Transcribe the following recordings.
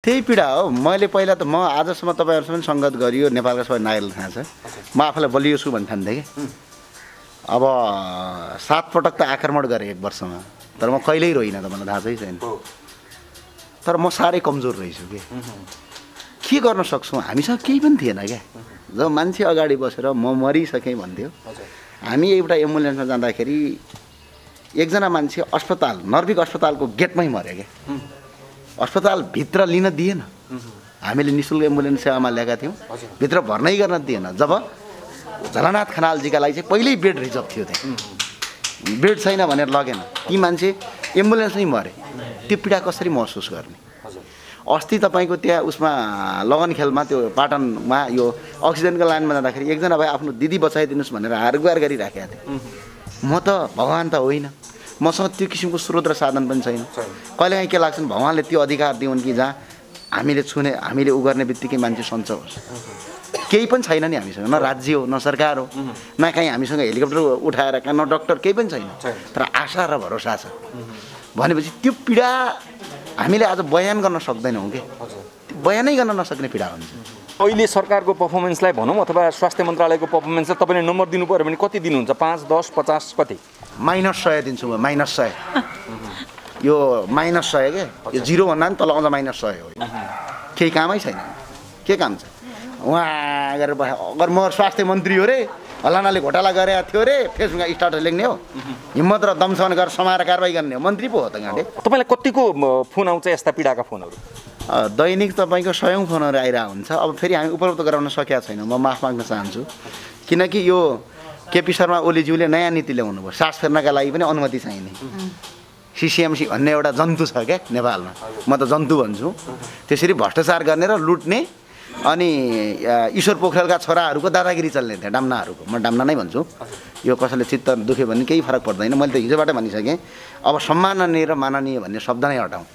त्यही पीडा हो। मैले पहिला त म आजसम्म तपाईँहरूसँग सङ्गत गरियो नेपालका सबै नागरिकले थाहा छ, म आफूलाई बलियो छु भन्ने ठान्थेँ कि। अब 7 पटक त आक्रमण गरेँ 1 वर्षमा, तर म कहिल्यै रोइनँ, त मलाई थाहा छैन। तर म साह्रै कमजोर रहेछु के गर्न सक्छौँ, हामीसँग केही पनि थिएन क्या। जब मान्छे अगाडि बसेर म मरिसकेँ भन्थ्यो, हामी एउटा एम्बुलेन्समा जाँदाखेरि एकजना मान्छे अस्पताल नर्भिक अस्पतालको गेटमै मऱ्यो क्या। अस्पतालभित्र लिन दिएन, हामीले निःशुल्क एम्बुलेन्स सेवामा ल्याएका थियौँ, भित्र भर्नै गर्न दिएन। जब झलनाथ खनालजीका लागि चाहिँ पहिल्यै बेड रिजर्भ थियो, त्यहाँ बेड छैन भनेर लगेन, ती मान्छे एम्बुलेन्समै मरे। त्यो पीडा कसरी महसुस गर्ने। अस्ति तपाईँको त्यहाँ उसमा लगनखेलमा त्यो पाटनमा यो अक्सिजनको लाइनमा जाँदाखेरि एकजना भाइ आफ्नो दिदी बचाइदिनुहोस् भनेर हारगुहार गरिराखेका थिए। म त भगवान् त होइन, मसँग त्यो किसिमको स्रोत र साधन पनि छैन। कहिलेकाहीँ के लाग्छ भने भगवान्ले त्यो अधिकार दिउन् कि जहाँ हामीले छुने, हामीले उ गर्ने बित्तिकै मान्छे सन्च होस्। केही पनि छैन नि हामीसँग, न राज्य हो न सरकार हो, न कहीँ हामीसँग हेलिकप्टर उठाएर कहाँ न डक्टर, केही पनि छैन। तर आशा र भरोसा छ भनेपछि त्यो पीडा हामीले आज बयान गर्न सक्दैनौँ कि, बयानै गर्न नसक्ने पीडा हुन्छ। अहिले सरकारको पर्फर्मेन्सलाई भनौँ अथवा स्वास्थ्य मन्त्रालयको पर्फर्मेन्सलाई तपाईँले नम्बर दिनु पऱ्यो भने कति दिनुहुन्छ? 5, 10, 50 कति? -100 दिन्छु म, -100। यो -100 के, यो 0 भन्दा पनि तल आउँदा -100 हो। केही कामै छैन, के काम छ उहाँ गरेर अगर म स्वास्थ्य मन्त्री हो रे, हल्लानाले घोटाला गरेको थियो रे, फेसबुकमा स्टाटस लेख्ने हो, हिम्मत र दमसन गरेर समाएर कारवाही गर्ने हो, मन्त्री पो हो त गाँडे। तपाईँलाई कतिको फोन आउँछ यस्ता पीडाका फोनहरू? दैनिक तपाईँको 100औं फोनहरू आइरहेको हुन्छ। अब फेरि हामी उपलब्ध गराउन सकेका छैनौँ, म माफ माग्न चाहन्छु। किनकि यो केपी शर्मा ओलीज्यूले नयाँ नीति ल्याउनु भयो, सास फेर्नका लागि पनि अनुमति चाहिने। सिसिएमसी भन्ने एउटा जन्तु छ क्या नेपालमा, म त जन्तु भन्छु। त्यसरी भ्रष्टाचार गर्ने र लुट्ने, अनि ईश्वर पोखरेलका छोराहरूको दादागिरी चल्ने थियो, डाम्नाहरूको। म डाम्ना नै भन्छु, यो कसैले चित्त दुख्यो भने केही फरक पर्दैन। मैले त हिजोबाटै भनिसकेँ, अब सम्माननीय र माननीय भन्ने शब्द नै हटाउँ।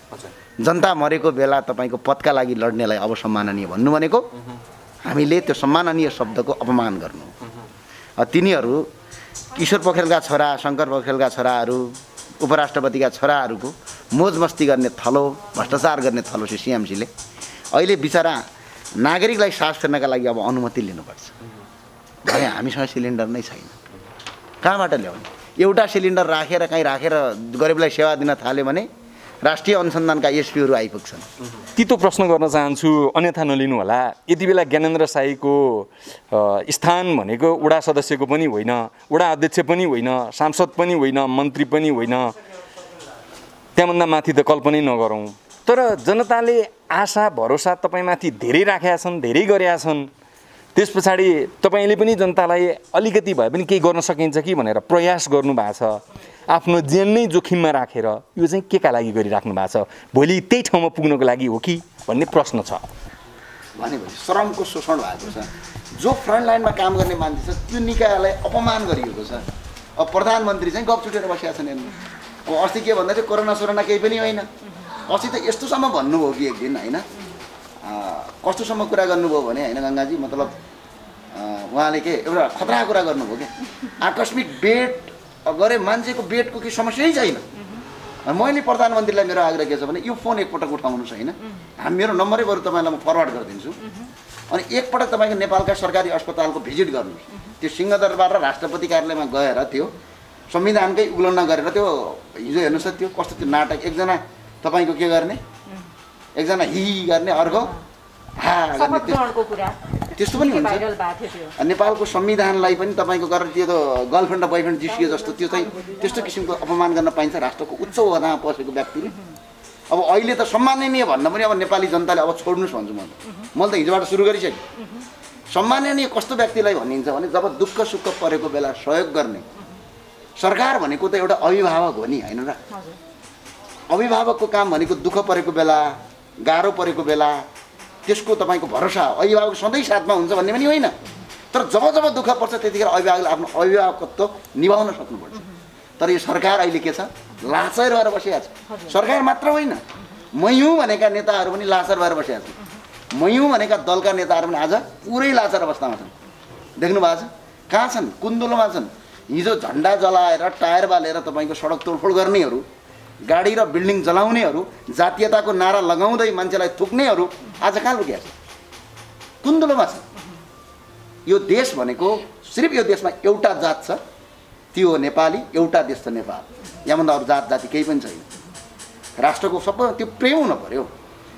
जनता मरेको बेला तपाईँको पदका लागि लड्नेलाई अब सम्माननीय भन्नु भनेको हामीले त्यो सम्माननीय शब्दको अपमान गर्नु। तिनीहरू ईश्वर पोखरेलका छोरा, शङ्कर पोखरेलका छोराहरू, उपराष्ट्रपतिका छोराहरूको मोज मस्ती गर्ने थलो, भ्रष्टाचार गर्ने थलो सिसिएमसीले अहिले बिचरा नागरिकलाई सास फेर्नका लागि अब अनुमति लिनुपर्छ भने हामीसँग सिलिन्डर नै छैन। कहाँबाट ल्याउने? एउटा सिलिन्डर राखेर कहीँ राखेर गरिबलाई सेवा दिन थाल्यो भने राष्ट्रिय अनुसन्धानका एसपीहरू आइपुग्छन्। तितो प्रश्न गर्न चाहन्छु, अन्यथा नलिनु होला। यति बेला ज्ञानेन्द्र शाहीको स्थान भनेको वडा सदस्यको पनि होइन, वडा अध्यक्ष पनि होइन, सांसद पनि होइन, मन्त्री पनि होइन, त्यहाँभन्दा माथि त कल्पनै नगरौँ। तर जनताले आशा भरोसा तपाईँमाथि धेरै राखेका छन्, धेरै गरेका छन्। त्यस पछाडि तपाईँले पनि जनतालाई अलिकति भए पनि केही गर्न सकिन्छ कि भनेर प्रयास गर्नुभएको छ। आफ्नो ज्यान नै जोखिममा राखेर यो चाहिँ के का लागि गरिराख्नु भएको छ? भोलि त्यही ठाउँमा पुग्नको लागि हो कि भन्ने प्रश्न छ। भनेपछि श्रमको शोषण भएको छ। जो फ्रन्ट लाइनमा काम गर्ने मान्छे छ त्यो निकायलाई अपमान गरिएको छ। अब प्रधानमन्त्री चाहिँ गफ छुटेर बसेका छन् हेर्नु। अब अस्ति के भन्दा चाहिँ कोरोना सोरोना केही पनि होइन। अस्ति त यस्तोसम्म भन्नुभयो कि एक दिन होइन, कस्तोसम्म कुरा गर्नुभयो भने होइन गङ्गाजी, मतलब उहाँले के एउटा खतरा कुरा गर्नुभयो कि आकस्मिक बेड गरे मान्छेको बेडको केही समस्यै छैन। मैले प्रधानमन्त्रीलाई मेरो आग्रह के छ भने यो फोन एकपटक उठाउनुहोस् होइन, मेरो नम्बरै बरु तपाईँलाई म फरवर्ड गरिदिन्छु, अनि एकपटक तपाईँको नेपालका सरकारी अस्पतालको भिजिट गर्नुहोस्। त्यो सिंहदरबार र राष्ट्रपति कार्यालयमा गएर त्यो संविधानकै उल्लङ्घन गरेर त्यो हिजो हेर्नुहोस् त त्यो कस्तो त्यो नाटक, एकजना तपाईँको के गर्ने, एकजना हि गर्ने, अर्को हा गर्ने, त्यस्तो पनि हुन्छ। नेपालको संविधानलाई पनि तपाईँको गरेर त्यो त गर्लफ्रेन्ड र बोयफ्रेन्ड जिस्कियो जस्तो त्यो चाहिँ त्यस्तो किसिमको अपमान गर्न पाइन्छ राष्ट्रको उच्च ओहदामा पसेको व्यक्तिले। अब अहिले त सम्माननीय भन्न पनि अब नेपाली जनताले अब छोड्नुहोस् भन्छु मैले त हिजोबाट सुरु गरिसकेँ। सम्माननीय कस्तो व्यक्तिलाई भनिन्छ भने जब दुःख सुख परेको बेला सहयोग गर्ने। सरकार भनेको त एउटा अभिभावक हो नि होइन र? अभिभावकको काम भनेको दुःख परेको बेला, गाह्रो परेको बेला त्यसको तपाईँको भरोसा, अभिभावक सधैँ साथमा हुन्छ भन्ने पनि होइन। तर जब जब दुःख पर्छ त्यतिखेर अभिभावकले आफ्नो अभिभावकत्व निभाउन सक्नुपर्छ। तर यो सरकार अहिले के छ, लाचार भएर बसिरहेको छ। सरकार मात्र होइन, मयौँ भनेका नेताहरू पनि लाचार भएर बसिरहेको छ। मयौँ भनेका दलका नेताहरू पनि आज पुरै लाचार अवस्थामा छन्। देख्नु भएको छ कहाँ छन्? कुन्दोलोमा छन्। हिजो झन्डा जलाएर टायर बालेर तपाईँको सडक तोडफोड गर्नेहरू गाडी र बिल्डिङ जलाउनेहरू, जातीयताको नारा लगाउँदै मान्छेलाई थुक्नेहरू आज कहाँ लुकिया छ? कुन्दलोमा छ। यो देश भनेको सिर्फ यो देशमा एउटा जात छ, त्यो हो नेपाली। एउटा देश छ नेपाल, यहाँभन्दा अरू जात जाति केही पनि छैन। राष्ट्रको सबै त्यो प्रेम हुनु पर्यो,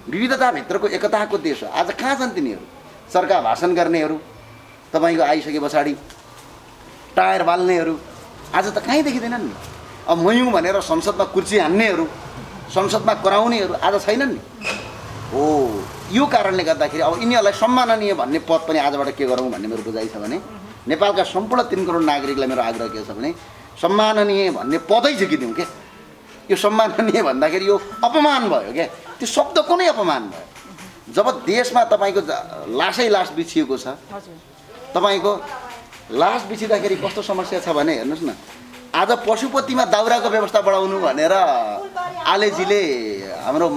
विविधताभित्रको एकताको देश हो। आज कहाँ छन् तिनीहरू? सरकार भाषण गर्नेहरू, तपाईँको आइसके पछाडि टायर बाल्नेहरू आज त कहीँ देखिँदैनन् नि। अब मयौँ भनेर संसदमा कुर्सी हान्नेहरू, संसदमा कराउनेहरू आज छैनन् नि। हो, यो कारणले गर्दाखेरि अब यिनीहरूलाई सम्माननीय भन्ने पद पनि आजबाट के गरौँ भन्ने मेरो बुझाइ छ भने नेपालका सम्पूर्ण 3 करोड नागरिकलाई मेरो आग्रह के छ भने सम्माननीय भन्ने पदै झिकिदिउँ के। यो सम्माननीय भन्दाखेरि यो अपमान भयो क्या, त्यो शब्दको नै अपमान भयो। जब देशमा तपाईँको लासै लास बिछिएको छ, तपाईँको लास बिछिँदाखेरि कस्तो समस्या छ भने हेर्नुहोस् न, आज पशुपतिमा दाउराको व्यवस्था बढाउनु भनेर आलेजीले हाम्रो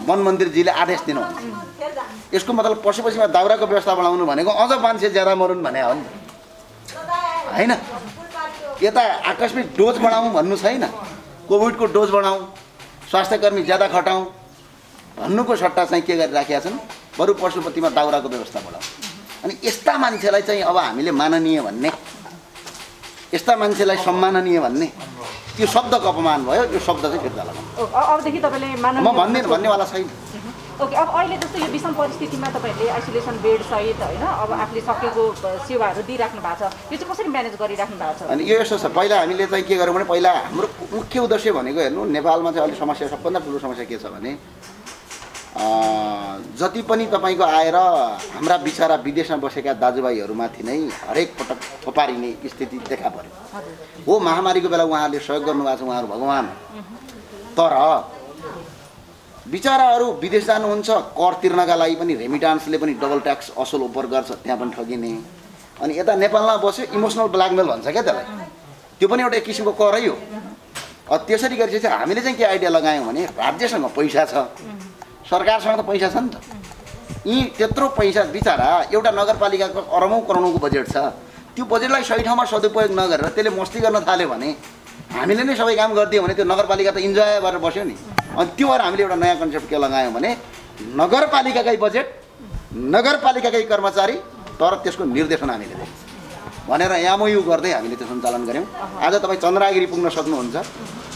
वन मन्त्रीजीले आदेश दिनुहुन्छ। यसको मतलब पशुपतिमा दाउराको व्यवस्था बढाउनु भनेको अझ मान्छे ज्यादा मरुन् भने हो नि, होइन? यता आकस्मिक डोज बढाउँ भन्नु छैन, कोभिडको डोज बढाउँ, स्वास्थ्यकर्मी ज्यादा खटाउँ भन्नुको सट्टा चाहिँ के गरिराखेका छन्, बरु पशुपतिमा दाउराको व्यवस्था बढाउँ। अनि यस्ता मान्छेलाई चाहिँ अब हामीले माननीय भन्ने, यस्ता मान्छेलाई सम्माननीय भन्ने, त्यो शब्दको अपमान भयो। यो शब्द चाहिँ फिर्ता लगाउँ। अबदेखि तपाईँले म भन्नेवाला छैन। ओके, अब अहिले जस्तो यो विषम परिस्थितिमा तपाईँहरूले आइसोलेसन बेड सहित होइन अब आफूले सकेको सेवाहरू दिइराख्नु भएको छ, यो चाहिँ कसरी म्यानेज गरिराख्नु भएको छ? अनि यो यस्तो छ, पहिला हामीले चाहिँ के गर्यौँ भने पहिला हाम्रो मुख्य उद्देश्य भनेको हेर्नु, नेपालमा चाहिँ अलिक समस्या, सबभन्दा ठुलो समस्या के छ भने जति पनि तपाईँको आएर हाम्रा बिचारा विदेशमा बसेका दाजुभाइहरूमाथि नै हरेक पटक थोपारिने स्थिति देखा पर्यो। हो, महामारीको बेला उहाँहरूले सहयोग गर्नुभएको छ, उहाँहरू भगवान्। तर बिचाराहरू विदेश जानुहुन्छ, कर तिर्नका लागि पनि रेमिटान्सले पनि डबल ट्याक्स असुल उपर गर्छ, त्यहाँ पनि ठगिने। अनि यता नेपालमा बस्यो इमोसनल ब्ल्याकमेल भन्छ क्या त्यसलाई, त्यो पनि एउटा एक किसिमको करै हो। त्यसरी गरेपछि हामीले चाहिँ के आइडिया लगायौँ भने राज्यसँग पैसा छ, सरकारसँग त पैसा छ नि त, यी त्यत्रो पैसा बिचारा एउटा नगरपालिकाको अरबौँ करोडौँको बजेट छ, त्यो बजेटलाई सही ठाउँमा सदुपयोग नगरेर त्यसले मस्ती गर्न थाल्यो भने हामीले नै सबै काम गरिदियो भने त्यो नगरपालिका त इन्जोय गरेर बस्यो नि। अनि त्यो भएर हामीले एउटा नयाँ कन्सेप्ट के लगायौँ भने नगरपालिकाकै बजेट, नगरपालिकाकै कर्मचारी, तर त्यसको निर्देशन हामीले दियौँ भनेर एमओयू गर्दै हामीले त्यो सञ्चालन गऱ्यौँ। आज तपाईँ चन्द्रागिरी पुग्न सक्नुहुन्छ,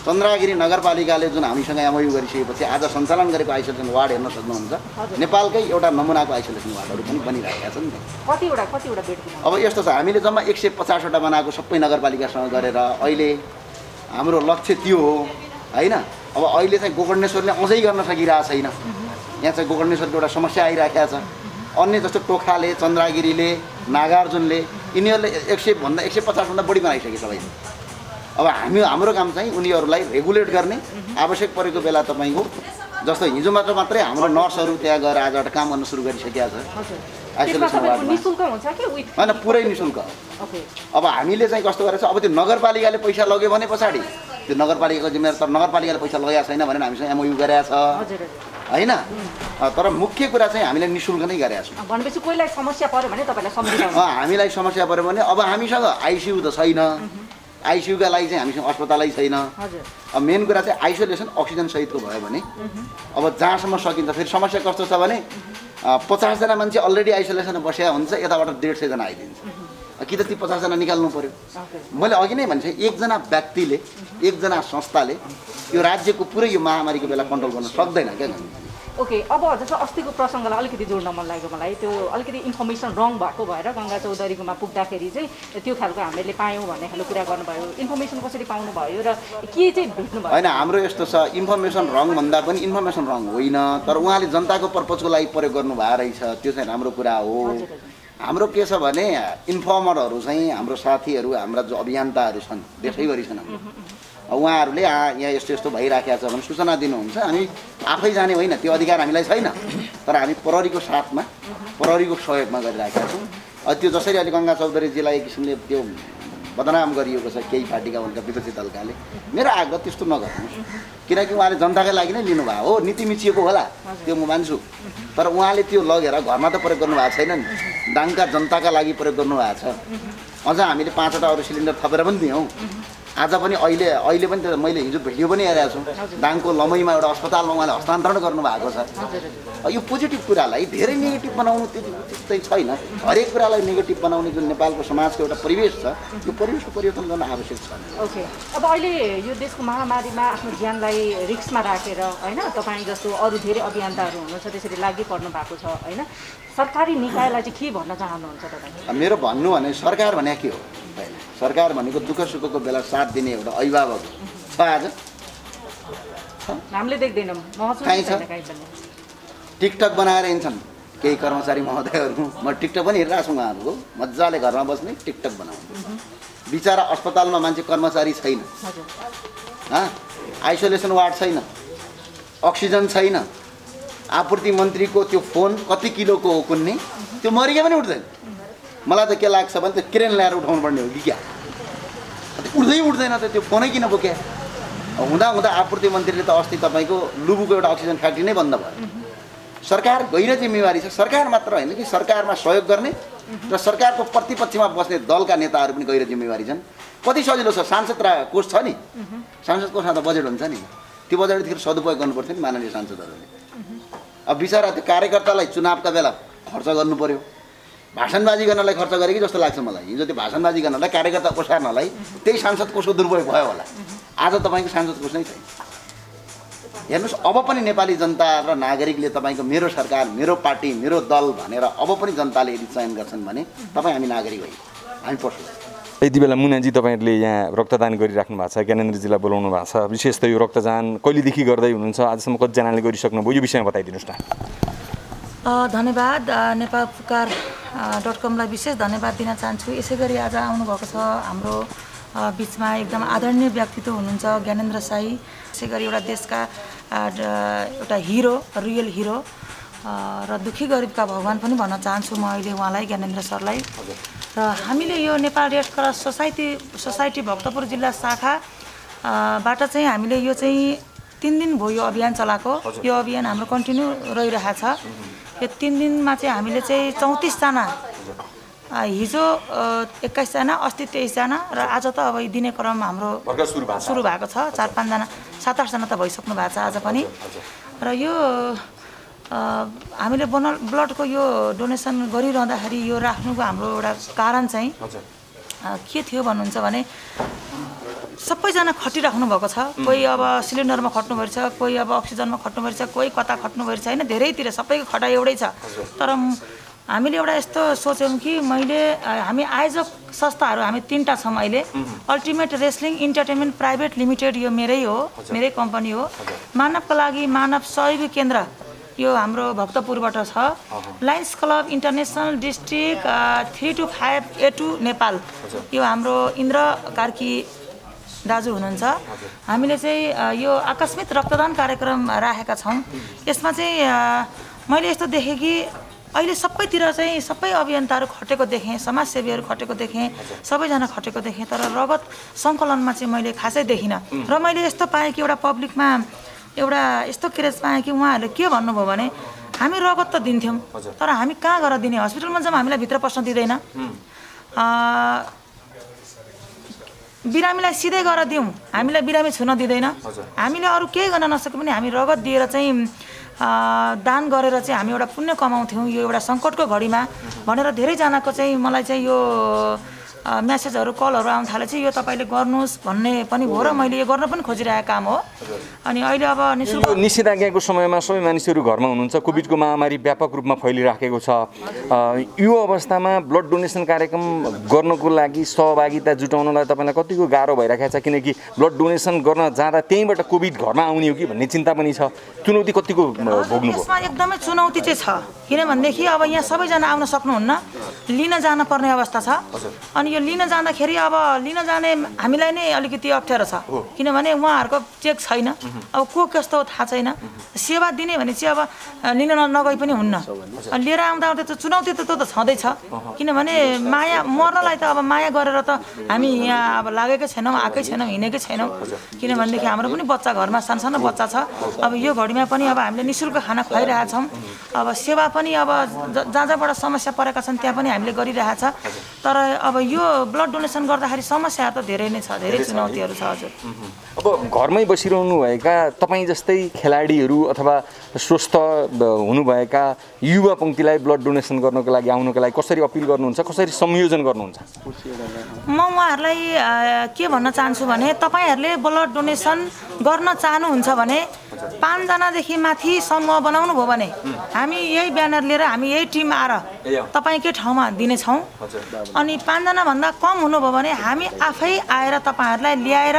चन्द्रागिरी नगरपालिकाले जुन हामीसँग एमओयू गरिसकेपछि आज सञ्चालन गरेको आइसोलेसन वार्ड हेर्न सक्नुहुन्छ। नेपालकै एउटा नमुनाको आइसोलेसन वार्डहरू पनि बनिरहेका छन्। कतिवटा बेड? अब यस्तो छ, हामीले जम्मा 150वटा बनाएको सबै नगरपालिकासँग गरेर अहिले हाम्रो लक्ष्य त्यो हो, होइन? अब अहिले चाहिँ गोकर्णेश्वरले अझै गर्न सकिरहेको छैन, यहाँ चाहिँ गोकर्णेश्वरको एउटा समस्या आइरहेको छ। अन्य जस्तो टोखाले, चन्द्रागिरीले, नागार्जुनले, यिनीहरूले 150भन्दा बढी बनाइसके सबै। अब हाम्रो काम चाहिँ उनीहरूलाई रेगुलेट गर्ने, आवश्यक परेको बेला तपाईँको जस्तो हिजो मात्रै हाम्रो नर्सहरू त्यहाँ गएर आजबाट काम गर्न सुरु गरिसकेका छ आइसोलेसन वार्डमा। होइन, पुरै निःशुल्क। अब हामीले चाहिँ कस्तो गरेछ, अब त्यो नगरपालिकाले पैसा लग्यो भने पछाडि त्यो नगरपालिकाको जिम्मेवार, तर नगरपालिकाले पैसा लगाएको छैन भने हामीसँग एमओयू गरेका छ, होइन? तर मुख्य कुरा चाहिँ हामीले निःशुल्क नै गरेका छौँ। भनेपछि कोहीलाई समस्या पर्यो भने तपाईँलाई सम्झिनु, हामीलाई समस्या पर्यो भने अब हामीसँग आइसियू त छैन, आइसियूका लागि चाहिँ हामीसँग अस्पतालै छैन। अब मेन कुरा चाहिँ आइसोलेसन अक्सिजन सहितको भयो भने अब जहाँसम्म सकिन्छ। फेरि समस्या कस्तो छ भने 50 जना मान्छे अलरेडी आइसोलेसनमा बसेका हुन्छ, यताबाट 150 जना आइदिन्छ, कि त ती 50 जना निकाल्नु पर्यो। मैले अघि नै भन्छ, एकजना व्यक्तिले, एकजना संस्थाले यो राज्यको पुरै यो महामारीको बेला कन्ट्रोल गर्न सक्दैन क्या। ओके, अब जस्तो अस्तिको प्रसङ्गलाई अलिकति जोड्न मन लाग्यो मलाई, त्यो अलिकति इन्फर्मेसन रङ भएको भएर गङ्गा चौधरीकोमा पुग्दाखेरि चाहिँ त्यो खालको हामीले पायौँ भन्ने खालको कुरा गर्नुभयो। इन्फर्मेसन कसरी पाउनु भयो र के चाहिँ भेट्नुभयो? होइन, हाम्रो यस्तो छ, इन्फर्मेसन रङ भन्दा पनि इन्फर्मेसन रङ होइन, तर उहाँले जनताको पर्पजको लागि प्रयोग गर्नुभएको रहेछ, त्यो चाहिँ राम्रो कुरा हो। हाम्रो के छ भने इन्फर्मरहरू चाहिँ हाम्रो साथीहरू, हाम्रा जो अभियन्ताहरू छन् देशैभरि छन्, उहाँहरूले यहाँ यस्तो यस्तो भइराखेको छ भने सूचना दिनुहुन्छ। हामी आफै जाने होइन, त्यो अधिकार हामीलाई छैन, तर हामी प्रहरीको साथमा, प्रहरीको सहयोगमा गरिराखेका छौँ। त्यो जसरी अहिले गङ्गा चौधरीजीलाई एक किसिमले त्यो बदनाम गरिएको छ केही पार्टीका उनका विपक्षी दलकाले, मेरो आग्रह त्यस्तो नगर्नुहोस्, किनकि उहाँले जनताकै लागि नै लिनुभएको हो। नीति मिचिएको होला, त्यो म मान्छु, तर उहाँले त्यो लगेर घरमा त प्रयोग गर्नुभएको छैन नि, दाङका जनताका लागि प्रयोग गर्नुभएको छ। अझ हामीले 5वटा अरू सिलिन्डर थपेर पनि दियौँ, आज पनि अहिले पनि त मैले हिजो भिडियो पनि हेरेको छु दाङको लमैमा एउटा अस्पतालमा उहाँले हस्तान्तरण गर्नुभएको छ। यो पोजिटिभ कुरालाई धेरै नेगेटिभ बनाउनु त्यस्तै छैन। हरेक कुरालाई नेगेटिभ बनाउने जुन नेपालको समाजको एउटा परिवेश छ यो परिवेशको परिवर्तन गर्न आवश्यक छ। ओके, अब अहिले यो देशको महामारीमा आफ्नो ज्यानलाई रिस्कमा राखेर होइन तपाईँ जस्तो अरू धेरै अभियन्ताहरू हुनुहुन्छ त्यसरी लागि पर्नु भएको छ होइन, सरकारी निकायलाई चाहिँ के भन्न चाहनुहुन्छ तपाईँ? मेरो भन्नु भने सरकार भने के हो? सरकार भनेको दुःख सुखको बेला साथ दिने एउटा अभिभावक छ। आज हामीले देख्दैनौँ, कहीँ छ? टिकटक बनाएर हिँड्छन् केही कर्मचारी महोदयहरू। म टिकटक पनि हेरिरहेको छु उहाँहरूको, मजाले घरमा बस्ने टिकटक बनाउने। बिचरा अस्पतालमा मान्छे कर्मचारी छैन, आइसोलेसन वार्ड छैन, अक्सिजन छैन, आपूर्ति मन्त्रीको त्यो फोन कति किलोको हो कुन्ने त्यो मरिके पनि उठ्दैन। मलाई त के लाग्छ भने त्यो क्रेन ल्याएर उठाउनु पर्ने हो कि क्या? उठ्दैन त त्यो फोनै किन बोक्या? हुँदा आपूर्ति मन्त्रीले त अस्ति तपाईँको लुबुको एउटा अक्सिजन फ्याक्ट्री नै बन्द भयो। सरकार गैर जिम्मेवारी छ। सरकार मात्र होइन कि सरकारमा सहयोग गर्ने र सरकारको प्रतिपक्षमा बस्ने दलका नेताहरू पनि गैर जिम्मेवारी छन्। कति सजिलो छ, सांसद कोष छ नि, सांसद कोषमा त बजेट हुन्छ नि, त्यो बजेटदेखि सदुपयोग गर्नुपर्छ नि माननीय सांसदहरूले। अब बिचरा त्यो कार्यकर्तालाई चुनावका बेला खर्च गर्नु पर्यो, भाषणबाजी गर्नलाई खर्च गरे कि जस्तो लाग्छ मलाई। हिजो त्यो भाषणबाजी गर्नलाई कार्यकर्ता ओसार्नलाई त्यही सांसद कोषको दुरुपयोग भयो होला। आज तपाईँको सांसद कोष नै छैन। हेर्नुहोस्, अब पनि नेपाली जनता र नागरिकले तपाईँको मेरो सरकार, मेरो पार्टी, मेरो दल भनेर अब पनि जनताले यदि चयन गर्छन् भने तपाईँ हामी नागरिक होइन, हामी पशु। यति बेला मुनाजी तपाईँहरूले यहाँ रक्तदान गरिराख्नु भएको छ, ज्ञानेन्द्रजीलाई बोलाउनु भएको छ। विशेष त यो रक्तदान कहिलेदेखि गर्दै हुनुहुन्छ, आजसम्म कतिजनाले गरिसक्नुभयो, यो विषयमा बताइदिनुहोस् न। धन्यवाद। नेपाल पुकार.com-लाई विशेष धन्यवाद दिन चाहन्छु। यसै गरी आज आउनुभएको छ हाम्रो बिचमा एकदम आदरणीय व्यक्तित्व हुनुहुन्छ ज्ञानेन्द्र साई। यसै गरी एउटा देशका एउटा हिरो, रियल हिरो र दुखी गरिबका भगवान पनि भन्न चाहन्छु म अहिले उहाँलाई, ज्ञानेन्द्र सरलाई। र हामीले यो Nepal red cross society Bhaktapur जिल्ला शाखाबाट चाहिँ हामीले यो चाहिँ 3 दिन भयो यो अभियान चलाएको। यो अभियान हाम्रो कन्टिन्यू रहिरहेको छ। यो 3 दिनमा चाहिँ हामीले चाहिँ 34 जना, हिजो 21 जना, अस्ति 23 जना र आज त अब दिने क्रम हाम्रो सुरु भएको छ। 4-5 जना, 7-8 जना त भइसक्नु भएको छ आज पनि। र यो हामीले ब्लडको यो डोनेसन गरिरहँदाखेरि यो राख्नुको हाम्रो एउटा कारण चाहिँ के थियो भन्नुहुन्छ भने सबैजना खटिराख्नु भएको छ। कोही अब सिलिन्डरमा खट्नुभएको छ, कोही अब अक्सिजनमा खट्नुभएको छ, कोही कता खट्नुभएको छ होइन, धेरैतिर सबैको खटाइ एउटै छ। तर हामीले एउटा यस्तो सोच्यौँ कि हामी आयोजक संस्थाहरू हामी 3टा छौँ अहिले। Ultimate wrestling entertainment private limited यो मेरै कम्पनी हो। मानवका लागि मानव सहयोगी केन्द्र यो हाम्रो भक्तपुरबाट छ। Lions club international district 3 to 5 A2 Nepal, यो हाम्रो इन्द्र कार्की दाजु हुनुहुन्छ। हामीले चाहिँ यो आकस्मिक रक्तदान कार्यक्रम राखेका छौँ। यसमा चाहिँ मैले यस्तो देखेँ कि अहिले सबैतिर चाहिँ सबै अभियन्ताहरू खटेको देखेँ, समाजसेवीहरू खटेको देखेँ, सबैजना खटेको देखेँ। तर रगत सङ्कलनमा चाहिँ मैले खासै देखिनँ। र मैले यस्तो पाएँ कि एउटा पब्लिकमा एउटा यस्तो क्रेज पाएँ कि उहाँहरूले के भन्नुभयो भने हामी रगत त दिन्थ्यौँ तर हामी कहाँ गएर दिने, हस्पिटलमा जम्मा हामीलाई भित्र पस्न दिँदैन, बिरामीलाई सिधै गएर दिउँ, हामीलाई बिरामी छुन दिँदैन, हामीले अरू केही गर्न नसके पनि हामी रगत दिएर चाहिँ दान गरेर चाहिँ हामी एउटा पुण्य कमाउँथ्यौँ यो एउटा सङ्कटको घडीमा भनेर धेरैजनाको चाहिँ मलाई चाहिँ यो मेसेजहरू कलहरू आउन थाले चाहिँ यो तपाईँले गर्नुहोस् भन्ने पनि हो र मैले यो गर्न पनि खोजिरहेको काम हो। अनि अहिले अब निषेधाज्ञाको समयमा सबै मानिसहरू घरमा हुनुहुन्छ, कोभिडको महामारी व्यापक रूपमा फैलिराखेको छ। यो अवस्थामा ब्लड डोनेसन कार्यक्रम गर्नको लागि सहभागिता जुटाउनलाई तपाईँलाई कतिको गाह्रो भइरहेको छ? किनकि ब्लड डोनेसन गर्न जाँदा त्यहीँबाट कोभिड घरमा आउने हो कि भन्ने चिन्ता पनि छ। चुनौती कतिको भोग्नुभयो? यसमा एकदमै चुनौती चाहिँ छ, किनभनेदेखि अब यहाँ सबैजना आउन सक्नुहुन्न, लिन जान पर्ने अवस्था छ। अनि यो लिन जाँदाखेरि अब लिन जाने हामीलाई नै अलिकति अप्ठ्यारो छ, किनभने उहाँहरूको चेक छैन, अब को कस्तो थाहा छैन। सेवा दिने भने चाहिँ अब लिन नगई पनि हुन्न, लिएर आउँदा त चुनौती त छँदैछ। किनभने माया मर्नलाई त अब माया गरेर त हामी यहाँ अब लागेकै छैनौँ, आएकै छैनौँ, हिँडेकै छैनौँ। किनभनेदेखि हाम्रो पनि बच्चा घरमा सानो बच्चा छ। अब यो घडीमा पनि अब हामीले निःशुल्क खाना खुवाइरहेका छौँ। अब सेवा पनि अब जहाँ जहाँबाट समस्या परेका छन् त्यहाँ पनि हामीले गरिरहेछ तर अब यो ब्लड डोनेसन गर्दाखेरि समस्या त धेरै नै छ धेरै चुनौतीहरू छ हजुर अब घरमै बसिरहनुभएका तपाईँ जस्तै खेलाडीहरू अथवा स्वस्थ हुनुभएका युवा पङ्क्तिलाई ब्लड डोनेसन गर्नको लागि आउनको लागि कसरी अपिल गर्नुहुन्छ कसरी संयोजन गर्नुहुन्छ म उहाँहरूलाई के भन्न चाहन्छु भने तपाईँहरूले ब्लड डोनेसन गर्न चाहनुहुन्छ भने 5 जनादेखि माथि समूह बनाउनु भयो भने हामी यही ब्यानर लिएर हामी यही टिम आएर तपाईँकै ठाउँमा दिनेछौँ अनि 5 जनाभन्दा कम हुनुभयो भने हामी आफै आएर तपाईँहरूलाई ल्याएर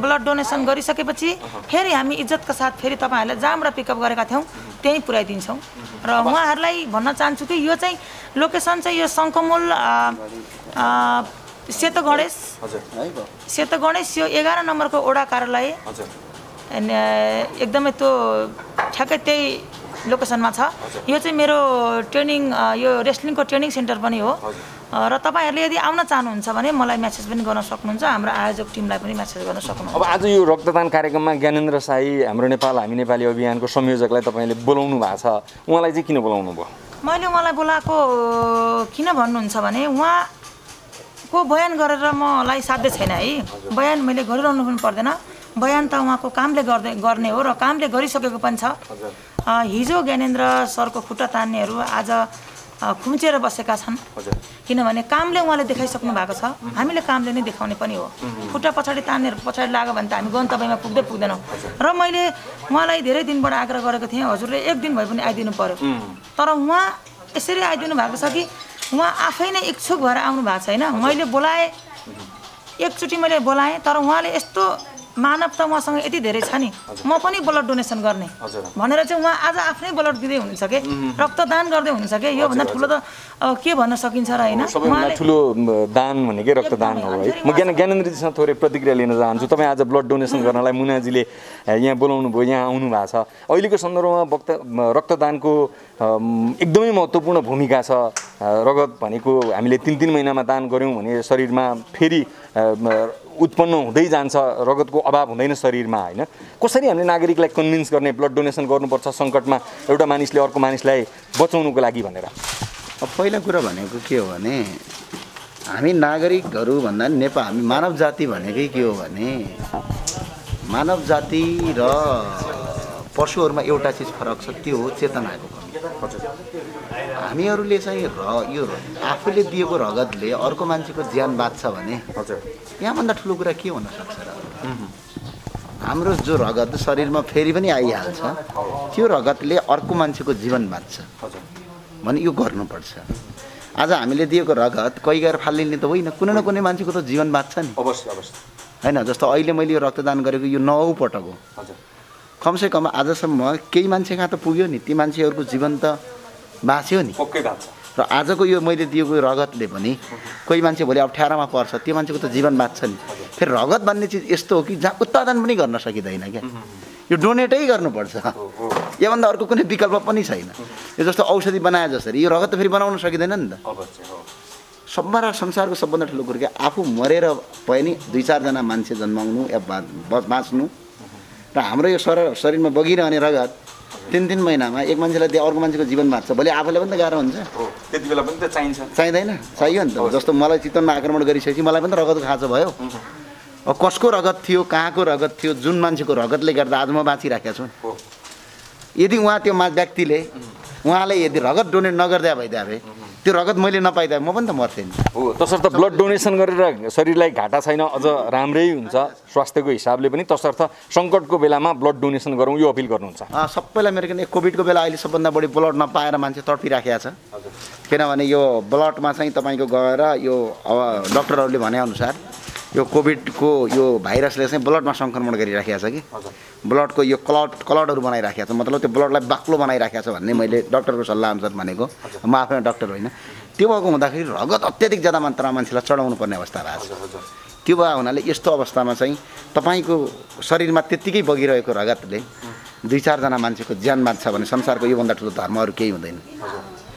ब्लड डोनेसन गरिसकेपछि फेरि हामी इज्जतका साथ फेरि तपाईँहरूलाई जहाँबाट पिकअप गरेका थियौँ त्यहीँ पुर्याइदिन्छौँ र उहाँहरूलाई भन्न चाहन्छु कि यो चाहिँ लोकेसन चाहिँ यो शङ्खमूल सेतो गणेश यो 11 नम्बरको वडा कार्यालय एकदमै त्यो ठ्याक्कै त्यही लोकेसनमा छ यो चाहिँ मेरो ट्रेनिङ यो रेस्लिङको ट्रेनिङ सेन्टर पनि हो र तपाईँहरूले यदि आउन चाहनुहुन्छ भने मलाई मेसेज पनि गर्न सक्नुहुन्छ हाम्रो आयोजक टिमलाई पनि मेसेज गर्न सक्नुहुन्छ अब आज यो रक्तदान कार्यक्रममा ज्ञानेन्द्र साई हाम्रो नेपाल हामी नेपाली अभियानको संयोजकलाई तपाईँले बोलाउनु भएको छ उहाँलाई चाहिँ किन बोलाउनु भयो मैले उहाँलाई बोलाएको किन भन्नुहुन्छ भने उहाँको बयान गरेर मलाई साध्य छैन है बयान मैले गरिरहनु पनि पर्दैन बयान त उहाँको कामले गर्ने हो र कामले गरिसकेको पनि छ हिजो ज्ञानेन्द्र सरको खुट्टा तान्नेहरू आज खुम्चिएर बसेका छन् किनभने कामले उहाँले देखाइसक्नु भएको छ हामीले कामले नै देखाउने पनि हो खुट्टा पछाडि तान्नेहरू पछाडि लाग्यो भने त हामी गन्तव्यमा पुग्दैनौँ र मैले उहाँलाई धेरै दिनबाट आग्रह गरेको थिएँ हजुरले एक दिन भए पनि आइदिनु पर्यो तर उहाँ यसरी आइदिनु भएको छ कि उहाँ आफै नै इच्छुक भएर आउनु भएको छैन मैले बोलाएँ एकचोटि मैले बोलाएँ तर उहाँले यस्तो मानवता उहाँसँग यति धेरै छ नि म पनि ब्लड डोनेसन गर्ने भनेर चाहिँ उहाँ आज आफ्नै ब्लड दिँदै हुनुहुन्छ कि रक्तदान गर्दै हुनुहुन्छ कि योभन्दा ठुलो त के भन्न सकिन्छ र होइन सबैभन्दा ठुलो दान भनेकै रक्तदान हो है म ज्ञानेन्द्रजीसँग थोरै प्रतिक्रिया लिन चाहन्छु तपाईँ आज ब्लड डोनेसन गर्नलाई मुनाजीले यहाँ बोलाउनु भयो यहाँ आउनु भएको छ अहिलेको सन्दर्भमा रक्तदानको एकदमै महत्त्वपूर्ण भूमिका छ रगत भनेको हामीले 3-3 महिनामा दान गऱ्यौँ भने शरीरमा फेरि उत्पन्न हुँदै जान्छ रगतको अभाव हुँदैन शरीरमा होइन कसरी हामीले नागरिकलाई कन्भिन्स गर्ने ब्लड डोनेसन गर्नुपर्छ सङ्कटमा एउटा मानिसले अर्को मानिसलाई बचाउनुको लागि भनेर अब पहिला कुरा भनेको के हो भने हामी नागरिकहरू भन्दा नेपाल हामी मानव जाति भनेकै के हो भने मानव जाति र पशुहरूमा एउटा चिज फरक छ त्यो हो चेतनाको कमी हामीहरूले चाहिँ यो आफूले दिएको रगतले अर्को मान्छेको ज्यान बाँच्छ भने यहाँभन्दा ठुलो कुरा के हुन सक्छ र हाम्रो जो रगत शरीरमा फेरि पनि आइहाल्छ त्यो रगतले अर्को मान्छेको जीवन बाँच्छ भने यो गर्नुपर्छ आज हामीले दिएको रगत कोही गएर फालिने त होइन कुनै न कुनै मान्छेको त जीवन बाँच्छ नि अवश्य होइन जस्तो अहिले मैले यो रक्तदान गरेको यो 9औं पटक हो कमसे कम आजसम्म केही मान्छे कहाँ त पुग्यो नि ती मान्छेहरूको जीवन त बाँच्यो नि र आजको यो मैले दिएको रगतले पनि कोही मान्छे भोलि अप्ठ्यारोमा पर्छ त्यो मान्छेको त जीवन बाँच्छ नि फेरि रगत भन्ने चिज यस्तो हो कि जहाँ उत्पादन पनि गर्न सकिँदैन क्या यो डोनेटै गर्नुपर्छ योभन्दा अर्को कुनै विकल्प पनि छैन यो जस्तो औषधि बनाए जसरी यो रगत त फेरि बनाउन सकिँदैन नि त सबभन्दा संसारको सबभन्दा ठुलो कुरो के आफू मरेर पनि 2-4 जना मान्छे जन्माउनु या बाँच्नु र हाम्रो यो शरीरमा बगिरहने रगत 3-3 महिनामा एक मान्छेलाई दिए अर्को मान्छेको जीवन बाँच्छ भोलि आफूलाई पनि त गाह्रो हुन्छ त्यति बेला पनि त चाहिन्छ चाहिँदैन चाहियो नि त जस्तो मलाई चितवनमा आक्रमण गरिसकेपछि मलाई पनि त रगतको खाँचो भयो अब कसको रगत थियो कहाँको रगत थियो जुन मान्छेको रगतले गर्दा आज म बाँचिराखेको छु यदि उहाँ त्यो व्यक्तिले उहाँले यदि रगत डोनेट नगर्दा भइदिए भए त्यो रगत मैले नपाइदा म पनि त मर्थेँ नि हो तसर्थ ब्लड डोनेसन गरेर शरीरलाई घाटा छैन अझ राम्रै हुन्छ स्वास्थ्यको हिसाबले पनि तसर्थ सङ्कटको बेलामा ब्लड डोनेसन गरौँ यो अपिल गर्नुहुन्छ सबैलाई मेरो किन कोभिडको बेला अहिले सबभन्दा बढी ब्लड नपाएर मान्छे तडपिराखेको छ किनभने यो ब्लडमा चाहिँ तपाईँको गएर यो अब डक्टरहरूले भनेअनुसार यो कोभिडको यो भाइरसले चाहिँ ब्लडमा सङ्क्रमण गरिराखेको छ कि ब्लडको यो क्लटहरू बनाइराखेको छ मतलब त्यो ब्लडलाई बाक्लो बनाइराखेको छ भन्ने मैले डक्टरको सल्लाह अनुसार भनेको म आफै डक्टर होइन त्यो भएको हुँदाखेरि रगत अत्याधिक ज्यादा मात्रामा मान्छेलाई चढाउनु पर्ने अवस्था भएको छ त्यो भएको हुनाले यस्तो अवस्थामा चाहिँ तपाईँको शरीरमा त्यत्तिकै बगिरहेको रगतले 2-4 जना मान्छेको ज्यान बाँच्छ भने संसारको योभन्दा ठुलो धर्महरू केही हुँदैन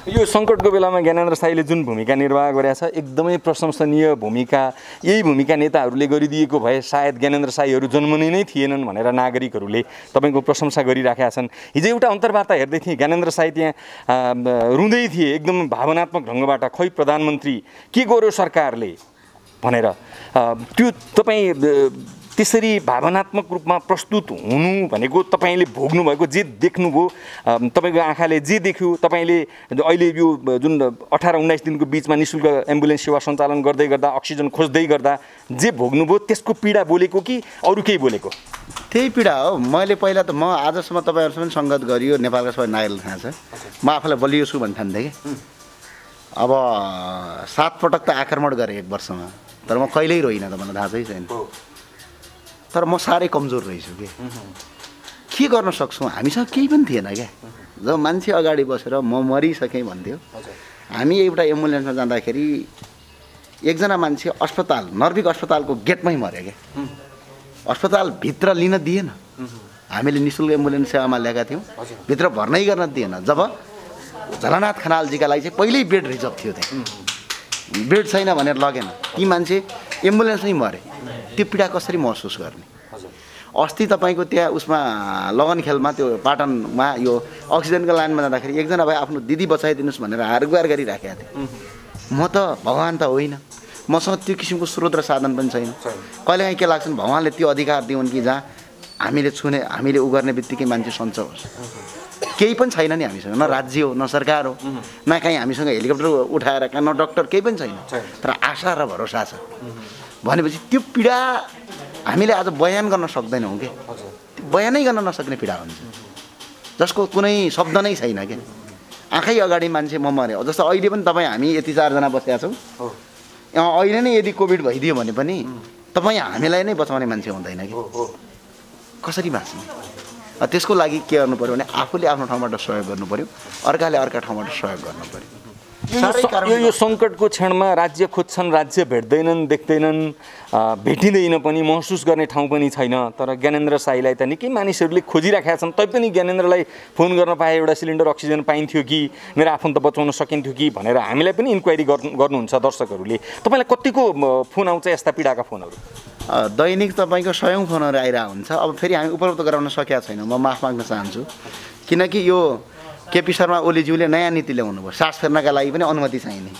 यो सङ्कटको बेलामा ज्ञानेन्द्र साईले जुन भूमिका निर्वाह गरेका छ एकदमै प्रशंसनीय भूमिका। यही भूमिका नेताहरूले गरिदिएको भए सायद ज्ञानेन्द्र साईहरू जन्मने नै थिएनन् भनेर नागरिकहरूले तपाईँको प्रशंसा गरिराखेका छन्। हिजो एउटा अन्तर्वार्ता हेर्दै थिएँ, ज्ञानेन्द्र साई त्यहाँ रुँदै थिए एकदम भावनात्मक ढङ्गबाट, खै प्रधानमन्त्री के गर्यो सरकारले भनेर। त्यो तपाईँ त्यसरी भावनात्मक रूपमा प्रस्तुत हुनु भनेको तपाईँले भोग्नुभएको जे देख्नुभयो, तपाईँको आँखाले जे देख्यो, तपाईँले अहिले यो जुन 18-19 दिनको बिचमा निःशुल्क एम्बुलेन्स सेवा सञ्चालन गर्दै गर्दा, अक्सिजन खोज्दै गर्दा जे भोग्नुभयो त्यसको पीडा बोलेको कि अरू केही बोलेको? त्यही पीडा हो। मैले पहिला त म आजसम्म तपाईँहरूसँग सङ्गत गरियो नेपालका सबै नागरिकले थाहा छ, म आफूलाई बलियो छु भन्ने ठान्थेँ कि। अब 7 पटक त आक्रमण गरेँ 1 वर्षमा, तर म कहिल्यै रोइनँ, त मलाई थाहा छैन। तर म साह्रै कमजोर रहेछु के गर्न सक्छौँ, हामीसँग केही पनि थिएन क्या। जब मान्छे अगाडि बसेर म मरिसकेँ भन्थ्यो, हामी एउटा एम्बुलेन्समा जाँदाखेरि एकजना मान्छे अस्पताल, नर्भिक अस्पतालको गेटमै मऱ्यो क्या। अस्पतालभित्र लिन दिएन, हामीले निःशुल्क एम्बुलेन्स सेवामा ल्याएका थियौँ, भित्र भर्नै गर्न दिएन। जब झलनाथ खनालजीका लागि चाहिँ पहिल्यै बेड रिजर्भ थियो, त्यहाँ बेड छैन भनेर लगेन, ती मान्छे एम्बुलेन्स नै मरे। त्यो पीडा कसरी महसुस गर्ने? अस्ति तपाईँको त्यहाँ उसमा लगनखेलमा त्यो पाटनमा यो अक्सिजनको लाइनमा जाँदाखेरि एकजना भाइ आफ्नो दिदी बचाइदिनुहोस् भनेर हारगुहार गरिराखेका थिए। म त भगवान् त होइन, मसँग त्यो किसिमको स्रोत र साधन पनि छैन। कहिलेकाहीँ के लाग्छ भने भगवान्ले त्यो अधिकार दिउन् कि जहाँ हामीले छुने, हामीले उ गर्ने बित्तिकै मान्छे सन्चो होस्। केही पनि छैन नि हामीसँग, न राज्य हो, न सरकार हो, न कहीँ हामीसँग हेलिकप्टर उठाएर कहाँ, न डक्टर, केही पनि छैन। तर आशा र भरोसा छ भनेपछि त्यो पीडा हामीले आज बयान गर्न सक्दैनौँ कि, बयानै गर्न नसक्ने पीडा हुन्छ जसको कुनै शब्द नै छैन क्या। आँखै अगाडि मान्छे म मऱ्यो। जस्तो अहिले पनि तपाईँ हामी यति 4 जना बसेका छौँ, अहिले नै यदि कोभिड भइदियो भने पनि तपाईँ हामीलाई नै बचाउने मान्छे हुँदैन कि, कसरी बाँच्ने? त्यसको लागि के गर्नु पऱ्यो भने आफूले आफ्नो ठाउँबाट सहयोग गर्नु पऱ्यो, अर्काले अर्का ठाउँबाट सहयोग गर्नु पऱ्यो। यो सङ्कटको क्षणमा राज्य खोज्छन्, राज्य भेट्दैनन्, देख्दैनन्, भेटिँदैन पनि, महसुस गर्ने ठाउँ पनि छैन। तर ज्ञानेन्द्र साईलाई त निकै मानिसहरूले खोजिराखेका छन्। तैपनि ज्ञानेन्द्रलाई फोन गर्न पाए एउटा सिलिन्डर अक्सिजन पाइन्थ्यो कि, मेरो आफन्त बचाउन सकिन्थ्यो कि भनेर हामीलाई पनि इन्क्वायरी गर्नुहुन्छ दर्शकहरूले। तपाईँलाई कतिको फोन आउँछ यस्ता पीडाका फोनहरू? दैनिक तपाईँको 100औं फोनहरू आइरहेको हुन्छ। अब फेरि हामी उपलब्ध गराउन सकेका छैनौँ, म माफ माग्न चाहन्छु। किनकि यो केपी शर्मा ओलीज्यूले नयाँ नीति ल्याउनु भयो, सास फेर्नका लागि पनि अनुमति चाहिने।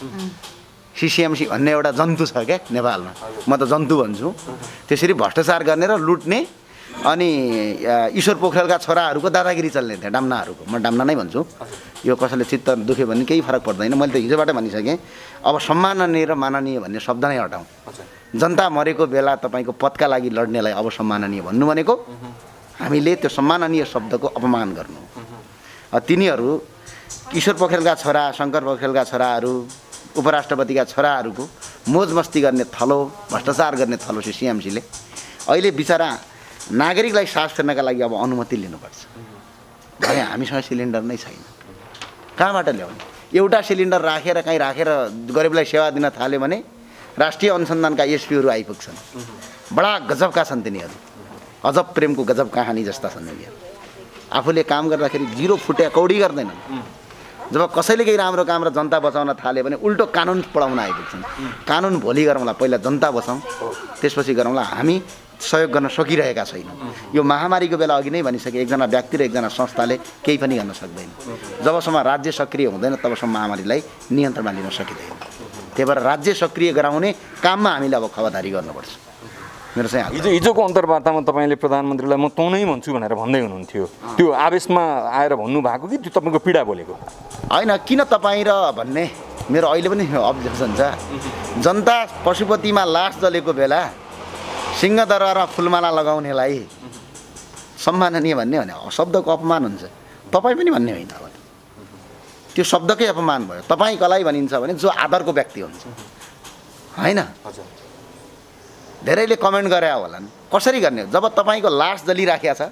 सिसिएमसी भन्ने एउटा जन्तु छ क्या नेपालमा, म त जन्तु भन्छु। त्यसरी भ्रष्टाचार गर्ने र लुट्ने, अनि ईश्वर पोखरेलका छोराहरूको दादागिरी चल्ने थियो, डाम्नाहरूको। म डाम्ना नै भन्छु। यो कसैले चित्त दुख्यो भने केही फरक पर्दैन। मैले त हिजोबाट भनिसकेँ, अब सम्माननीय र माननीय भन्ने शब्द नै हटाउँ। जनता मरेको बेला तपाईँको पदका लागि लड्नेलाई अब सम्माननीय भन्नु भनेको हामीले त्यो सम्माननीय शब्दको अपमान गर्नु। तिनीहरू ईश्वर पोखरेलका छोरा, शङ्कर पोखरेलका छोराहरू, उपराष्ट्रपतिका छोराहरूको मोज मस्ती गर्ने थलो, भ्रष्टाचार गर्ने थलो सिएमसीले अहिले बिचरा नागरिकलाई सास फेर्नका लागि अब अनुमति लिनुपर्छ भने हामीसँग सिलिन्डर नै छैन। कहाँबाट ल्याउने? एउटा सिलिन्डर राखेर कहीँ राखेर गरिबलाई सेवा दिन थाल्यो भने राष्ट्रिय अनुसन्धानका एसपीहरू आइपुग्छन्। बडा गजबका छन् तिनीहरू, अजब प्रेमको गजब कहानी जस्ता छन् तिनीहरू। आफूले काम गर्दाखेरि 0 फुट्या कौडी गर्दैनन्। जब कसैले केही राम्रो काम र जनता बचाउन थाल्यो भने उल्टो कानुन पढाउन आइपुग्छन्। कानुन भोलि गरौँला, पहिला जनता बचाउँ, त्यसपछि गरौँला। हामी सहयोग गर्न सकिरहेका छैनौँ। यो महामारीको बेला अघि नै भनिसके, एकजना व्यक्ति र एकजना संस्थाले केही पनि गर्न सक्दैन। जबसम्म राज्य सक्रिय हुँदैन तबसम्म महामारीलाई नियन्त्रणमा लिन सकिँदैन। त्यही भएर राज्य सक्रिय गराउने काममा हामीले अब खबरदारी गर्नुपर्छ। मेरो चाहिँ हिजोको अन्तर्वार्तामा तपाईँले प्रधानमन्त्रीलाई म तँ नै भन्छु भनेर भन्दै हुनुहुन्थ्यो। त्यो आवेशमा आएर भन्नुभएको कि त्यो तपाईँको पीडा बोलेको? होइन, किन तपाईँ र भन्ने मेरो अहिले पनि अब्जेक्सन छ। जनता पशुपतिमा लास जलेको बेला सिंहदरबारमा फुलमाला लगाउनेलाई सम्माननीय भन्ने भने शब्दको अपमान हुन्छ। तपाईँ पनि भन्ने होइन, त्यो शब्दकै अपमान भयो। तपाईँ कसलाई भनिन्छ भने जो आदरको व्यक्ति हुन्छ, होइन? धेरैले कमेन्ट गरे होलान्, कसरी गर्ने? जब तपाईँको लास जलिराखेको छ,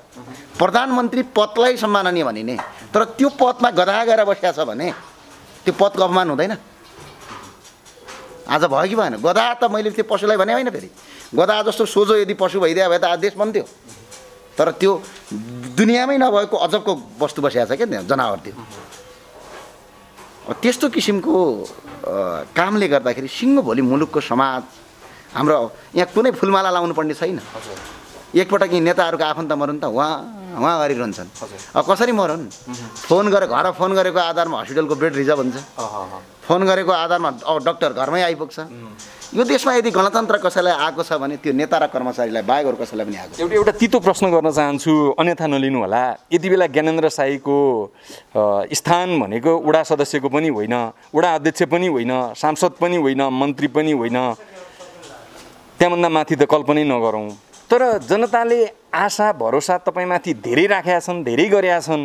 प्रधानमन्त्री पदलाई सम्माननीय भनिने, तर त्यो पदमा गधा गएर बसेको छ भने त्यो पदको अपमान हुँदैन? आज भयो कि भएन? गधा त मैले त्यो पशुलाई भने होइन, फेरि गधा जस्तो सोझो यदि पशु भइदियो भए त आज देश बन्थ्यो। तर त्यो दुनियाँमै नभएको अजबको वस्तु बसेको छ क्या, जनावर त्यो। त्यस्तो किसिमको कामले गर्दाखेरि सिङ्गो भोलि मुलुकको समाज हाम्रो यहाँ कुनै फुलमाला लाउनु पर्ने छैन। एकपटक यी नेताहरूको आफन्त मरुन् त उहाँ गरिरहन्छन्। कसरी मरुन्? फोन गरेर घर फोन गरेको आधारमा हस्पिटलको बेड रिजर्भ हुन्छ, फोन गरेको आधारमा डक्टर घरमै आइपुग्छ। यो देशमा यदि गणतन्त्र कसैलाई आएको छ भने त्यो नेता र कर्मचारीलाई बाहेक अरू कसैलाई पनि आएको छ। एउटा तितो प्रश्न गर्न चाहन्छु, अन्यथा नलिनु होला। यति बेला ज्ञानेन्द्र शाहीको स्थान भनेको वडा सदस्यको पनि होइन, वडा अध्यक्ष पनि होइन, सांसद पनि होइन, मन्त्री पनि होइन, त्यहाँभन्दा माथि त कल्पनै नगरौँ। तर जनताले आशा भरोसा तपाईँमाथि धेरै राखेका छन्, धेरै गरेका छन्।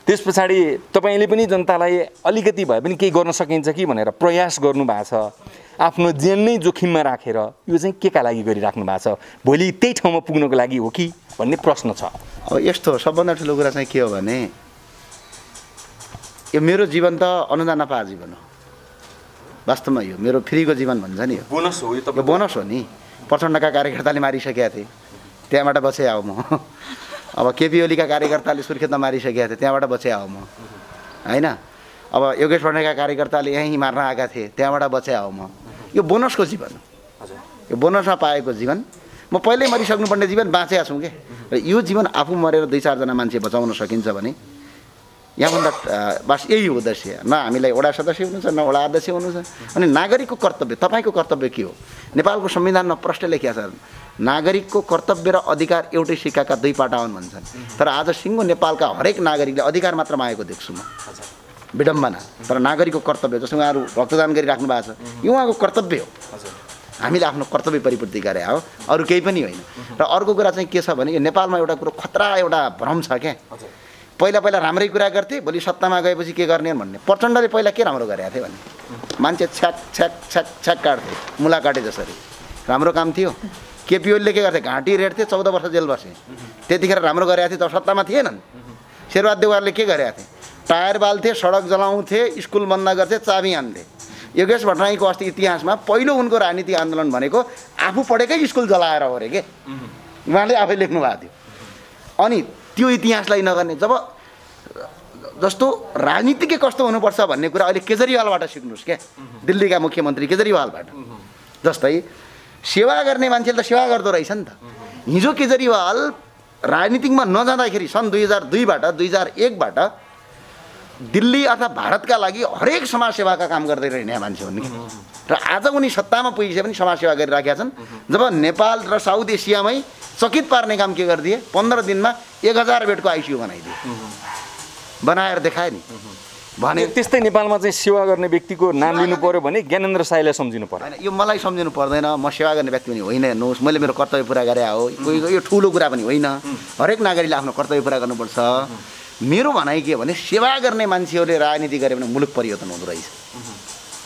त्यस पछाडि तपाईँले पनि जनतालाई अलिकति भए पनि केही गर्न सकिन्छ कि भनेर प्रयास गर्नुभएको छ। आफ्नो ज्यान नै जोखिममा राखेर यो चाहिँ के का लागि गरिराख्नु भएको छ? भोलि त्यही ठाउँमा पुग्नको लागि हो कि भन्ने प्रश्न छ। अब यस्तो सबभन्दा ठुलो कुरा चाहिँ के हो भने यो मेरो जीवन त अनुदान नपाएको जीवन हो। वास्तवमा यो मेरो फ्रीको जीवन भन्छ नि, यो बोनस हो। यो यो बोनस हो नि। प्रचण्डका कार्यकर्ताले मारिसकेका थिए, त्यहाँबाट बचे आऊ म। अब केपी ओलीका कार्यकर्ताले सुर्खेतमा मारिसकेका थिए, त्यहाँबाट बचे आऊ म, होइन? अब योगेश भट्टराईका कार्यकर्ताले यहीँ मार्न आएका थिए, त्यहाँबाट बचे आऊ म। यो बोनसको जीवन हो, यो बोनसमा पाएको जीवन। म पहिल्यै मरिसक्नुपर्ने जीवन बाँचेका छौँ क्या। र यो जीवन आफू मरेर 2-4जना मान्छे बचाउन सकिन्छ भने यहाँभन्दा बस यही उद्देश्य। न हामीलाई वडा सदस्य हुनु छ, न वडा अध्यक्ष हुनु छ। अनि नागरिकको कर्तव्य, तपाईँको कर्तव्य के हो? नेपालको संविधानमा प्रष्ट लेखिया छ, नागरिकको कर्तव्य र अधिकार एउटै सिक्काका दुई पाटा हुन् भन्छन्। तर आज सिङ्गो नेपालका हरेक नागरिकले अधिकार मात्र मागेको देख्छु म, विडम्बना। तर नागरिकको कर्तव्य, जस्तो उहाँहरू रक्तदान गरिराख्नु भएको छ, यो उहाँको कर्तव्य हो। हामीले आफ्नो कर्तव्य परिपूर्ति गरे हो, अरू केही पनि होइन। र अर्को कुरा चाहिँ के छ भने यो नेपालमा एउटा कुरो खतरा एउटा भ्रम छ क्या। पहिला राम्रै कुरा गर्थे, भोलि सत्तामा गएपछि के गर्ने भन्ने। प्रचण्डले पहिला के राम्रो गरेका थिए भने मान्छे छ्याक छ्याक छ्याक छ्याक काट्थे, मुला काटे जसरी, राम्रो काम थियो। केपी ओलीले के गर्थे? घाँटी रेड्थे, 14 वर्ष जेल बसे। त्यतिखेर राम्रो गरेका थिए, त सत्तामा थिएनन्। शेरबहादुर देउवाले के गरेका थिए? टायर बाल्थे, सडक जलाउँथे, स्कुल बन्द गर्थे, चाबी हान्थे। योगेश भट्टराईको अस्ति इतिहासमा पहिलो उनको राजनीतिक आन्दोलन भनेको आफू पढेकै स्कुल जलाएर हो अरे के, उहाँले आफै लेख्नु भएको थियो। अनि त्यो इतिहासलाई नगर्ने, जब जस्तो राजनीतिकै कस्तो हुनुपर्छ भन्ने कुरा अहिले केजरीवालबाट सिक्नुहोस् क्या। दिल्लीका मुख्यमन्त्री केजरीवालबाट। जस्तै सेवा गर्ने मान्छेले त सेवा गर्दो रहेछ नि त। हिजो केजरीवाल राजनीतिकमा नजाँदाखेरि सन् 2002बाट 2001बाट दिल्ली अथवा भारतका लागि हरेक समाजसेवाका काम गर्दै रहने मान्छे हुन्। र आज उनी सत्तामा पुगिसके पनि समाजसेवा गरिराखेका छन्। जब नेपाल र साउथ एसियामै चकित पार्ने काम के गरिदिए? 15 दिनमा 1000 बेडको आइसियु बनाइदिए, बनाएर देखाए नि। भने त्यस्तै नेपालमा चाहिँ सेवा गर्ने व्यक्तिको नाम लिनु पर्यो भने ज्ञानेन्द्र शाहीलाई सम्झिनु पर्यो। होइन, यो मलाई सम्झिनु पर्दैन। म सेवा गर्ने व्यक्ति पनि होइन हेर्नुहोस्, मैले मेरो कर्तव्य पुरा गरे हो। यो ठुलो कुरा पनि होइन। हरेक नागरिकले आफ्नो कर्तव्य पुरा गर्नुपर्छ। मेरो भनाइ के भने सेवा गर्ने मान्छेहरूले राजनीति गरे भने मुलुक परिवर्तन हुँदो रहेछ।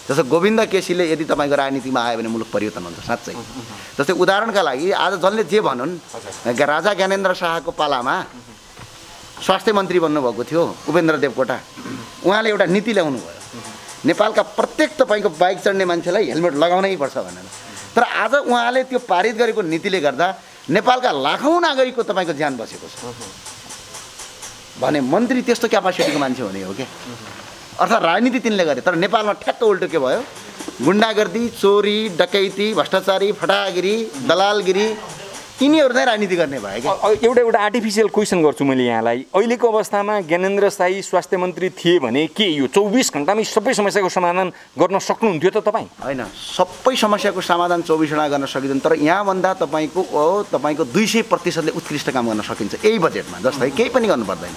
जस्तो गोविन्द केसीले यदि तपाईँको राजनीतिमा आयो भने मुलुक परिवर्तन हुन्छ साँच्चै। जस्तै उदाहरणका लागि आज जसले जे भनुन्, राजा ज्ञानेन्द्र शाहको पालामा स्वास्थ्य मन्त्री बन्नुभएको थियो उपेन्द्र देवकोटा। उहाँले एउटा नीति ल्याउनु भयो, नेपालका प्रत्येक तपाईँको बाइक चढ्ने मान्छेलाई हेलमेट लगाउनै पर्छ भनेर। तर आज उहाँले त्यो पारित गरेको नीतिले गर्दा नेपालका लाखौँ नागरिकको तपाईँको ज्यान बसेको छ भने मन्त्री त्यस्तो क्यापासिटीको मान्छे हुने हो क्या। अर्थात् राजनीति तिनले गरे। तर नेपालमा ठ्याक्क उल्टो के भयो? गुन्डागर्दी, चोरी, डकैती, भ्रष्टाचारी, फटागिरी, दलालगिरी, यिनीहरू चाहिँ राजनीति गर्ने भयो क्या। एउटा आर्टिफिसियल क्वेसन गर्छु मैले यहाँलाई। अहिलेको अवस्थामा ज्ञानेन्द्र शाही स्वास्थ्य मन्त्री थिए भने के यो 24 घण्टामै सबै समस्याको समाधान गर्न सक्नुहुन्थ्यो त तपाईँ? होइन, सबै समस्याको समाधान 24 घण्टा गर्न सकिँदैन। तर यहाँभन्दा तपाईँको 200%ले उत्कृष्ट काम गर्न सकिन्छ यही बजेटमा। जस्तै केही पनि गर्नु पर्दैन।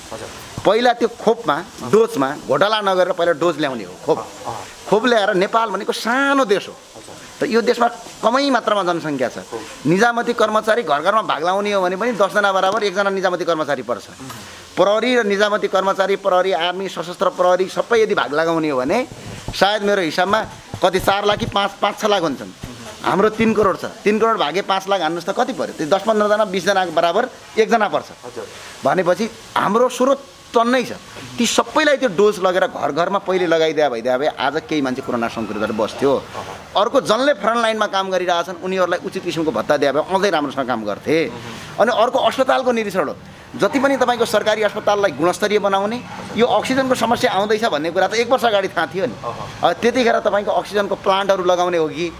पहिला त्यो खोपमा, डोजमा घोटाला नगरेर पहिला डोज ल्याउने हो। खोप ल्याएर नेपाल भनेको सानो देश हो, त यो देशमा कमै मात्रामा जनसङ्ख्या छ। निजामती कर्मचारी घर घरमा भाग लाउने हो भने पनि 10 जना बराबर 1 जना निजामती कर्मचारी पर्छ। प्रहरी र निजामती कर्मचारी, प्रहरी, आर्मी, सशस्त्र प्रहरी सबै यदि भाग लगाउने हो भने सायद मेरो हिसाबमा कति 4 लाख कि 5-6 लाख हुन्छन्। हाम्रो 3 करोड छ, 3 करोड भागे 5 लाख हान्नुहोस् त कति पर्यो? त्यो 10-15 जना 20 जना बराबर 1 जना पर्छ। भनेपछि हाम्रो स्रोत टन्नै छ। ती सबैलाई त्यो डोज लगेर घर घरमा पहिले लगाइदिया भइदिया भए आज केही मान्छे कोरोना सङ्क्रमित बस्थ्यो। अर्को जसले फ्रन्ट लाइनमा काम गरिरहेछन् उनीहरूलाई उचित किसिमको भत्ता दिए भए अझै राम्रोसँग काम गर्थे। अनि अर्को अस्पतालको निरीक्षण हो। जति पनि तपाईँको सरकारी अस्पताललाई गुणस्तरीय बनाउने यो अक्सिजनको समस्या आउँदैछ भन्ने कुरा त 1 वर्ष अगाडि थाहा थियो नि त्यतिखेर तपाईँको अक्सिजनको प्लान्टहरू लगाउने हो कि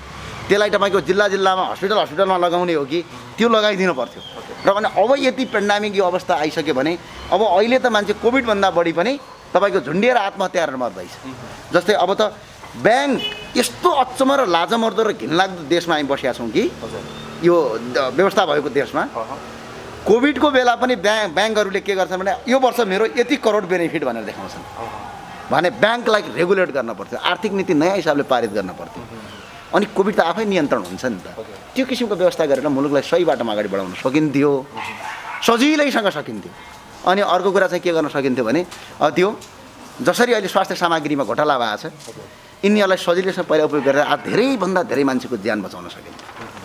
त्यसलाई तपाईँको जिल्लामा हस्पिटलमा लगाउने हो कि त्यो लगाइदिनु पर्थ्यो र अनि अब यति पेन्डामिक यो अवस्था आइसक्यो भने अब अहिले त मान्छे कोभिडभन्दा बढी पनि तपाईँको झुन्डिएर आत्महत्या गरेर मर्दैछ जस्तै अब त ब्याङ्क यस्तो अचम्म र लाजमर्दो र घिनलाग्दो देशमा हामी बसेका छौँ कि यो व्यवस्था भएको देशमा कोभिडको बेला पनि ब्याङ्कहरूले के गर्छन् भने यो वर्ष मेरो यति करोड बेनिफिट भनेर देखाउँछन् भने ब्याङ्कलाई रेगुलेट गर्न पर्थ्यो आर्थिक नीति नयाँ हिसाबले पारित गर्न पर्थ्यो अनि कोभिड त आफै नियन्त्रण हुन्छ नि त त्यो किसिमको व्यवस्था गरेर मुलुकलाई सही बाटोमा अगाडि बढाउन सकिन्थ्यो सजिलैसँग सकिन्थ्यो अनि अर्को कुरा चाहिँ के गर्न सकिन्थ्यो भने त्यो जसरी अहिले स्वास्थ्य सामग्रीमा घोटाला भएको छ यिनीहरूलाई सजिलैसँग पहिला उपयोग गरेर धेरैभन्दा धेरै मान्छेको ज्यान बचाउन सकिन्थ्यो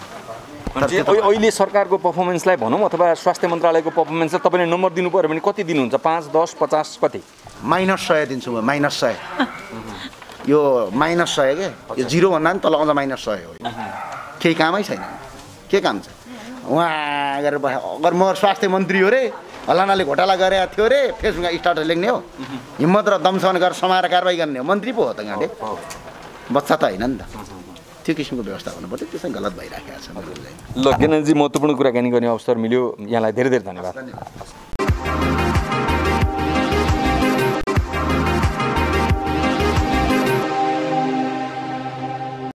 अहिले सरकारको पर्फर्मेन्सलाई भनौँ अथवा स्वास्थ्य मन्त्रालयको पर्फर्मेन्सलाई तपाईँले नम्बर दिनु पऱ्यो भने कति दिनुहुन्छ 5, 10, 50 कति -100 दिन्छु म -100 यो -100 के यो 0 भन्दा पनि तल आउँदा -100 हो केही कामै छैन के काम छ उहाँ गरेर अगर म स्वास्थ्य मन्त्री हो रे हल्लानाले घोटाला गरेको थियो रे फेसबुकमा स्टाटस लेख्ने हो हिम्मत र दमसन गरेर समाएर कारबाही गर्ने हो मन्त्री पो हो त यहाँले बच्चा त होइन नि त त्यो किसिमको व्यवस्था हुनुपर्छ त्यो चाहिँ गलत भइराखेको छ ल ज्ञानजी महत्त्वपूर्ण कुराकानी गर्ने अवसर मिल्यो यहाँलाई धेरै धेरै धन्यवाद